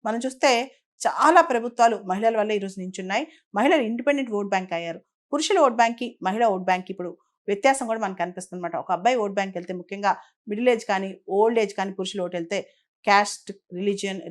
మనం చూస్తే చాలా ప్రభుత్వాలు మహిళల వల్ల ఈరోజు నించున్నాయి. మహిళలు ఇండిపెండెంట్ ఓట్ బ్యాంక్ అయ్యారు. పురుషుల ఓట్ బ్యాంక్‌కి, మహిళా ఓట్ బ్యాంక్‌కి ఇప్పుడు వ్యత్యాసం కూడా మనకు కనిపిస్తుందన్నమాట. ఒక అబ్బాయి ఓట్ బ్యాంక్‌కెళ్తే ముఖ్యంగా మిడిల్ ఏజ్ కానీ, ఓల్డ్ ఏజ్ కానీ పురుషులు ఓటెళ్తే క్యాస్ట్,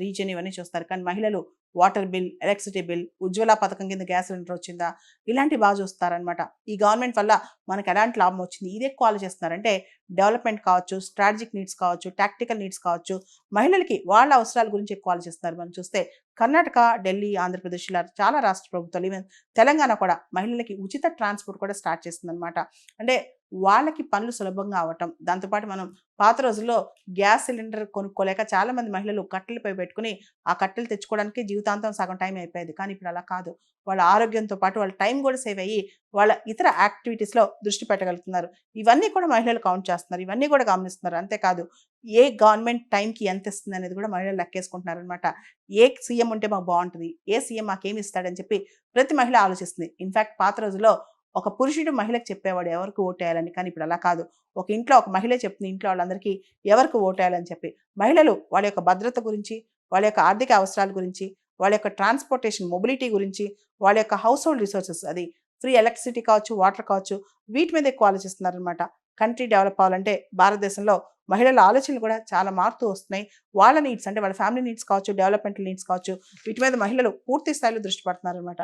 రీజియన్ ఇవన్నీ చూస్తారు. కానీ మహిళలు వాటర్ బిల్, ఎలక్ట్రిసిటీ బిల్, ఉజ్వల పథకం కింద గ్యాస్ సిలిండర్ వచ్చిందా? ఇలాంటివి చూస్తారనమాట. ఈ గవర్నమెంట్ వల్ల మనకు ఎలాంటి లాభం వచ్చింది? ఇది ఎక్కువ ఆలోచిస్తున్నారు. అంటే డెవలప్‌మెంట్ కావచ్చు, స్ట్రాటజిక్ నీడ్స్ కావచ్చు, టాక్టికల్ నీడ్స్ కావచ్చు, మహిళలకి వాళ్ళ అవసరాల గురించి ఎక్కువ ఆలోచిస్తున్నారు. మనం చూస్తే కర్ణాటక, ఢిల్లీ, ఆంధ్రప్రదేశ్ ఇలా చాలా రాష్ట్ర ప్రభుత్వాలు, ఈవెన్ తెలంగాణ కూడా మహిళలకి ఉచిత ట్రాన్స్‌పోర్ట్ కూడా స్టార్ట్ చేసిందనమాట. అంటే వాళ్ళకి పనులు సులభంగా అవ్వటం. దాంతోపాటు మనం పాత రోజుల్లో గ్యాస్ సిలిండర్ కొనుక్కోలేక చాలామంది మహిళలు కట్టెలపై పెట్టుకొని, ఆ కట్టెలు తెచ్చుకోవడానికి జీవితాంతం సగం టైం అయిపోయేది. కానీ ఇప్పుడు అలా కాదు. వాళ్ళ ఆరోగ్యంతో పాటు వాళ్ళ టైం కూడా సేవ్ అయ్యి, వాళ్ళ ఇతర యాక్టివిటీస్‌లో దృష్టి పెట్టగలుగుతున్నారు. ఇవన్నీ కూడా మహిళలు కౌంట్ చేస్తున్నారు. ఇవన్నీ కూడా గమనిస్తున్నారు. అంతేకాదు ఏ గవర్నమెంట్ టైంకి ఎంత ఇస్తుంది అనేది కూడా మహిళలు లెక్కేసుకుంటున్నారనమాట. ఏ సీఎం ఉంటే మాకు బావుంటది? ఏ సీఎం మాకేమి ఇస్తాడని చెప్పి ప్రతి మహిళ ఆలోచిస్తుంది. ఇన్‌ఫాక్ట్ పాత రోజుల్లో ఒక పురుషుడు మహిళకు చెప్పేవాడు ఎవరికి ఓటేయాలని. కానీ ఇప్పుడు అలా కాదు. ఒక ఇంట్లో ఒక మహిళే చెప్తుంది ఇంట్లో వాళ్ళందరికీ ఎవరికి ఓటేయాలని చెప్పి. మహిళలు వాళ్ళ యొక్క భద్రత గురించి, వాళ్ళ యొక్క ఆర్థిక అవసరాల గురించి, వాళ్ళ యొక్క ట్రాన్స్‌పోర్టేషన్, మొబిలిటీ గురించి, వాళ్ళ యొక్క హౌస్ హోల్డ్ రిసోర్సెస్ అది ఫ్రీ ఎలక్ట్రిసిటీ కావచ్చు, వాటర్ కావచ్చు, వీటి మీద ఎక్కువ ఆలోచిస్తున్నారనమాట. కంట్రీ డెవలప్ అవ్వాలంటే భారతదేశంలో మహిళల ఆలోచనలు కూడా చాలా మారుతూ వస్తున్నాయి. వాళ్ళ నీడ్స్ అంటే వాళ్ళ ఫ్యామిలీ నీడ్స్ కావచ్చు, డెవలప్‌మెంటల్ నీడ్స్ కావచ్చు, వీటి మీద మహిళలు పూర్తి స్థాయిలో దృష్టి పెడుతున్నారనమాట.